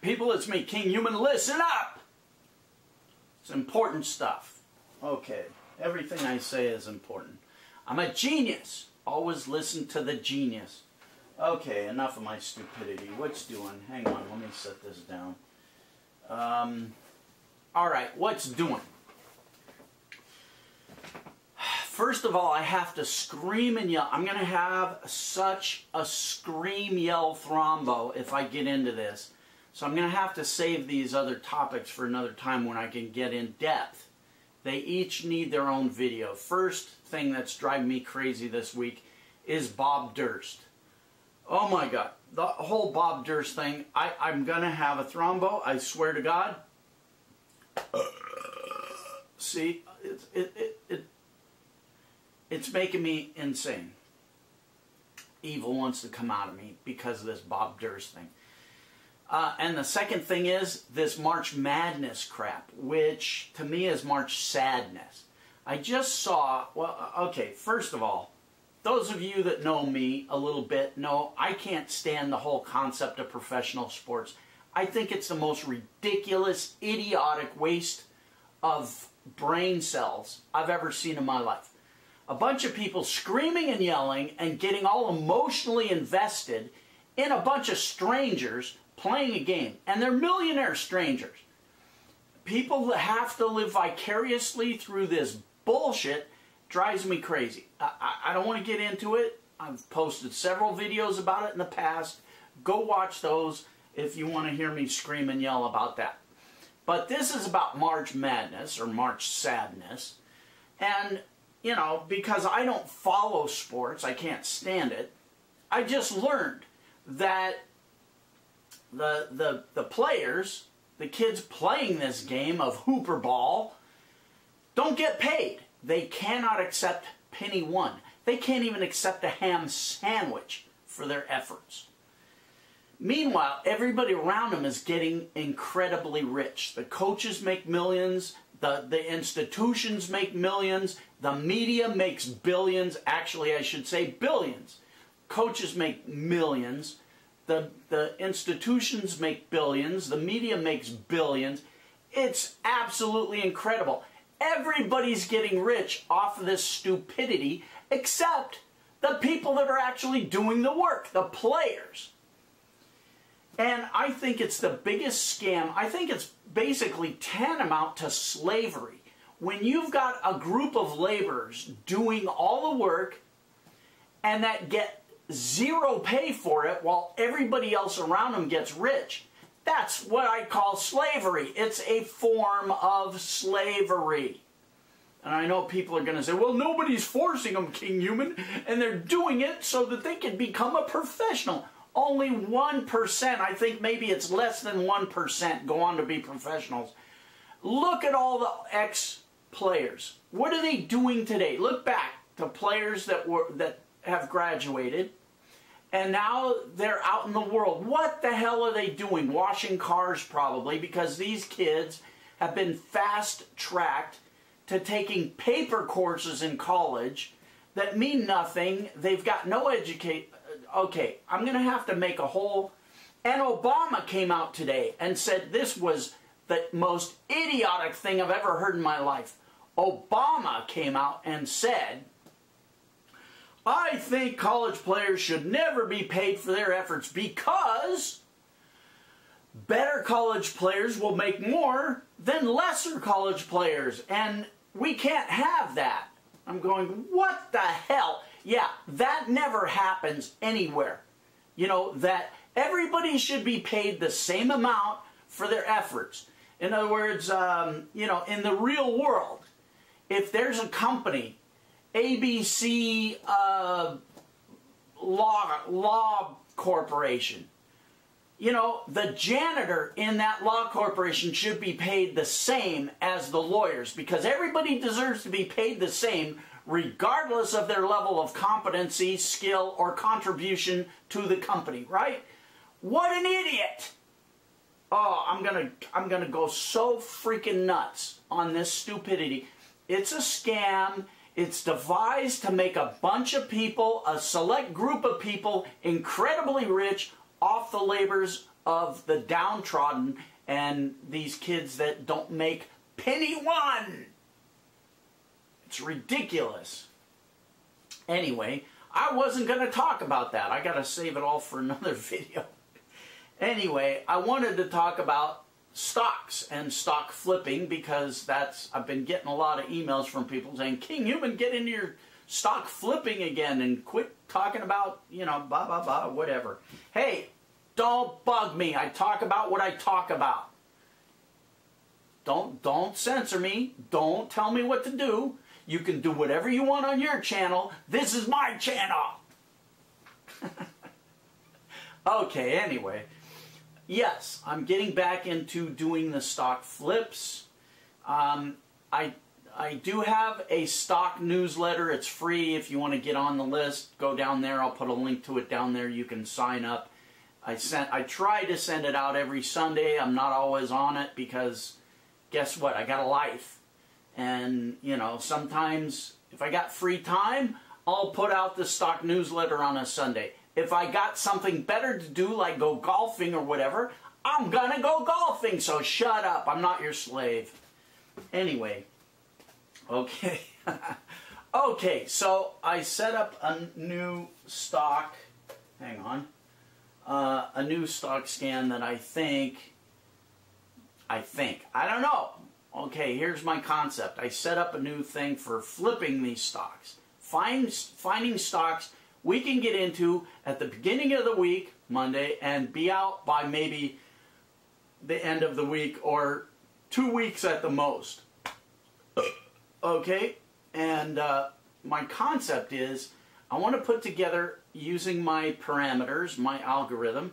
People, it's me, Kinghuman. Listen up! It's important stuff. Okay, everything I say is important. I'm a genius. Always listen to the genius. Okay, enough of my stupidity. What's doing? Hang on, let me set this down. Alright, what's doing? First of all, I have to scream and yell. I'm going to have such a scream yell thrombo if I get into this. So I'm going to have to save these other topics for another time when I can get in depth. They each need their own video. First thing that's driving me crazy this week is Bob Durst. Oh my God. The whole Bob Durst thing, I'm going to have a thrombo, I swear to God. See, it's making me insane. Evil wants to come out of me because of this Bob Durst thing. And the second thing is this March Madness crap, which to me is March Sadness. I just saw, well, okay, first of all, those of you that know me a little bit know I can't stand the whole concept of professional sports. I think it's the most ridiculous, idiotic waste of brain cells I've ever seen in my life. A bunch of people screaming and yelling and getting all emotionally invested in a bunch of strangers playing a game. And they're millionaire strangers. People that have to live vicariously through this bullshit drives me crazy. I don't want to get into it. I've posted several videos about it in the past. Go watch those if you want to hear me scream and yell about that. But this is about March Madness or March Sadness. And you know, because I don't follow sports, I can't stand it. I just learned that the players, the kids playing this game of hooper ball, don't get paid. They cannot accept penny one. They can't even accept a ham sandwich for their efforts. Meanwhile, everybody around them is getting incredibly rich. The coaches make millions. The institutions make millions. The media makes billions. Actually, I should say billions. Coaches make millions. The institutions make billions. The media makes billions. It's absolutely incredible. Everybody's getting rich off of this stupidity except the people that are actually doing the work, the players. And I think it's the biggest scam. I think it's basically tantamount to slavery. When you've got a group of laborers doing all the work and that get zero pay for it while everybody else around them gets rich, that's what I call slavery. It's a form of slavery. And I know people are going to say, well, nobody's forcing them, Kinghuman, and they're doing it so that they can become a professional. Only 1%, I think maybe it's less than 1%, go on to be professionals. Look at all the ex-players. What are they doing today? Look back to players that have graduated, and now they're out in the world. What the hell are they doing? Washing cars probably, because these kids have been fast-tracked to taking paper courses in college that mean nothing. They've got no education. Okay, I'm going to have to make a whole... And Obama came out today and said this was the most idiotic thing I've ever heard in my life. Obama came out and said, I think college players should never be paid for their efforts because better college players will make more than lesser college players. And we can't have that. I'm going, what the hell? Yeah, that never happens anywhere. You know, that everybody should be paid the same amount for their efforts. In other words, you know, in the real world, if there's a company, ABC Law Corporation, you know, the janitor in that law corporation should be paid the same as the lawyers because everybody deserves to be paid the same regardless of their level of competency, skill, or contribution to the company, right? What an idiot! Oh, I'm gonna go so freaking nuts on this stupidity. It's a scam. It's devised to make a bunch of people, a select group of people, incredibly rich off the labors of the downtrodden and these kids that don't make penny one. It's ridiculous. Anyway, I wasn't going to talk about that. I got to save it all for another video. Anyway, I wanted to talk about stocks and stock flipping because I've been getting a lot of emails from people saying, Kinghuman, get into your stock flipping again and quit talking about, blah, blah, blah, whatever. Hey, don't bug me. I talk about what I talk about. Don't censor me. Don't tell me what to do. You can do whatever you want on your channel. This is my channel. Okay, anyway. Yes, I'm getting back into doing the stock flips. I do have a stock newsletter. It's free. If you want to get on the list, go down there. I'll put a link to it down there. You can sign up. I try to send it out every Sunday. I'm not always on it because guess what? I got a life. And, sometimes if I got free time, I'll put out the stock newsletter on a Sunday. If I got something better to do, like go golfing or whatever, I'm gonna go golfing, so shut up. I'm not your slave. Anyway, okay. Okay, so I set up a new stock, hang on, a new stock scan that I don't know. Okay, here's my concept. I set up a new thing for flipping these stocks. Finding stocks we can get into at the beginning of the week, Monday, and be out by maybe the end of the week or 2 weeks at the most. Okay? And my concept is I want to put together, using my parameters, my algorithm,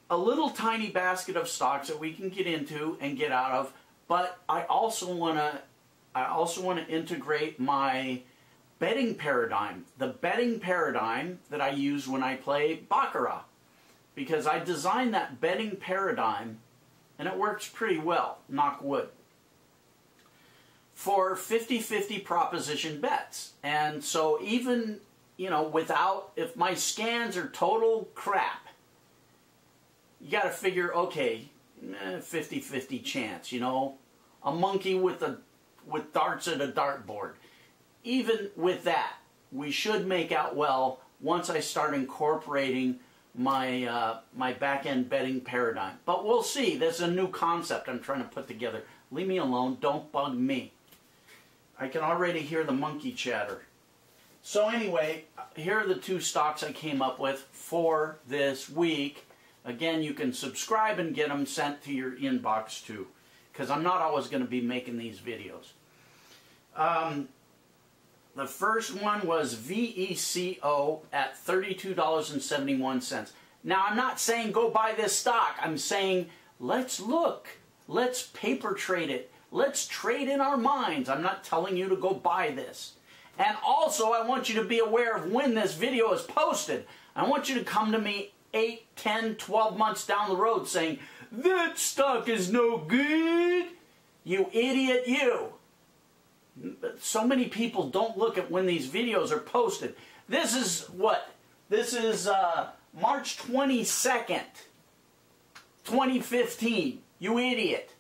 a little tiny basket of stocks that we can get into and get out of, but I also want to integrate my betting paradigm, the betting paradigm that I use when I play Baccarat, because I designed that betting paradigm and it works pretty well, knock wood, for 50-50 proposition bets. And so even, if my scans are total crap, you got to figure, okay, 50-50 chance, a monkey with darts at a dartboard. Even with that, we should make out well once I start incorporating my my back-end betting paradigm. But we'll see. There's a new concept I'm trying to put together. Leave me alone. Don't bug me. I can already hear the monkey chatter. So anyway, here are the two stocks I came up with for this week. Again, you can subscribe and get them sent to your inbox too, because I'm not always going to be making these videos. The first one was VECO at $32.71. Now, I'm not saying go buy this stock. I'm saying let's look. Let's paper trade it. Let's trade in our minds. I'm not telling you to go buy this. And also, I want you to be aware of when this video is posted. I want you to come to me 8, 10, 12 months down the road saying, that stock is no good. You idiot, you. So many people don't look at when these videos are posted. This is what? This is March 22nd, 2015. You idiot.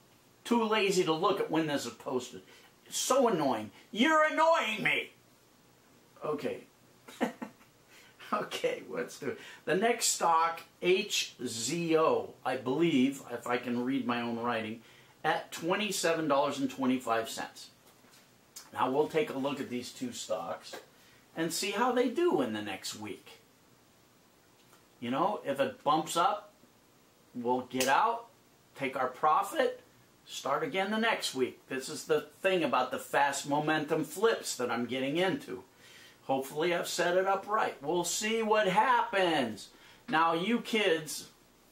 Too lazy to look at when this is posted. It's so annoying. You're annoying me. Okay. Okay, let's do it. The next stock, HZO, I believe, if I can read my own writing, at $27.25. Now we'll take a look at these two stocks and see how they do in the next week. If it bumps up, we'll get out, take our profit, start again the next week. This is the thing about the fast momentum flips that I'm getting into. Hopefully I've set it up right. We'll see what happens. Now you kids,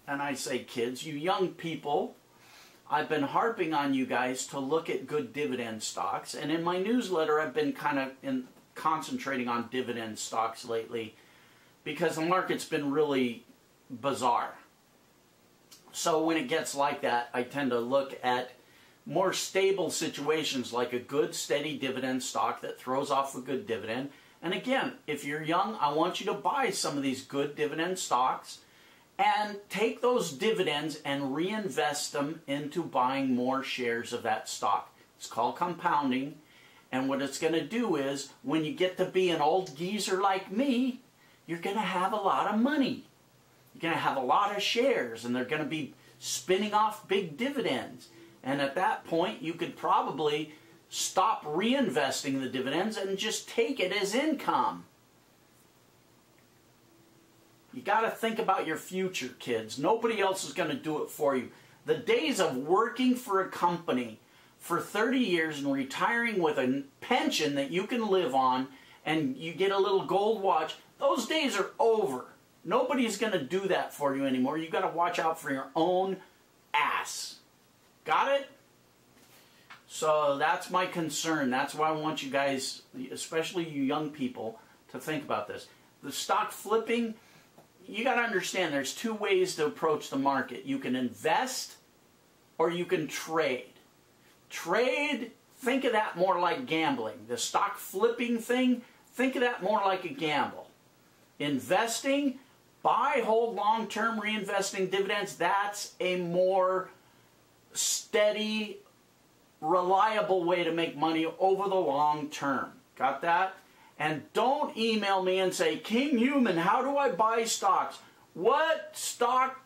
and I say kids, you young people, I've been harping on you guys to look at good dividend stocks. And in my newsletter, I've been kind of concentrating on dividend stocks lately because the market's been really bizarre. So when it gets like that, I tend to look at more stable situations like a good, steady dividend stock that throws off a good dividend. And again, if you're young, I want you to buy some of these good dividend stocks and take those dividends and reinvest them into buying more shares of that stock. It's called compounding. And what it's going to do is, when you get to be an old geezer like me, you're going to have a lot of money. You're going to have a lot of shares, and they're going to be spinning off big dividends. And at that point, you could probably stop reinvesting the dividends and just take it as income. You got to think about your future, kids. Nobody else is going to do it for you. The days of working for a company for 30 years and retiring with a pension that you can live on and you get a little gold watch, those days are over. Nobody's going to do that for you anymore. You've got to watch out for your own ass. Got it? So that's my concern. That's why I want you guys, especially you young people, to think about this. The stock flipping, you got to understand there's two ways to approach the market. You can invest or you can trade. Trade, think of that more like gambling. The stock flipping thing, think of that more like a gamble. Investing, buy, hold, long-term, reinvesting dividends, that's a more steady, reliable way to make money over the long term. Got that? And don't email me and say, Kinghuman, how do I buy stocks? What stock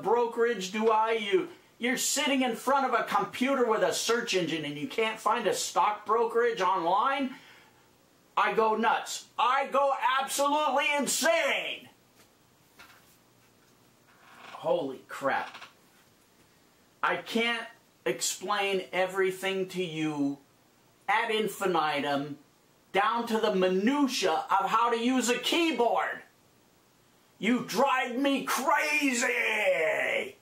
brokerage do I use? You're sitting in front of a computer with a search engine and you can't find a stock brokerage online? I go nuts. I go absolutely insane. Holy crap. I can't explain everything to you ad infinitum, down to the minutia of how to use a keyboard. You drive me crazy.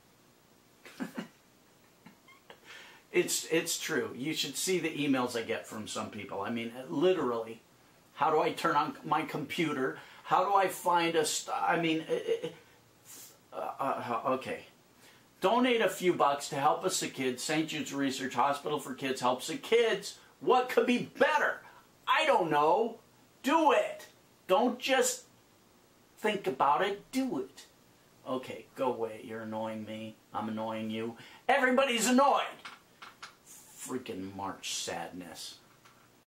It's true. You should see the emails I get from some people. I mean, literally, how do I turn on my computer? How do I find a... okay. Donate a few bucks to help us the kids. St. Jude's Research Hospital for Kids helps the kids. What could be better? I don't know. Do it. Don't just think about it. Do it. Okay, go away. You're annoying me. I'm annoying you. Everybody's annoyed. Freaking March sadness.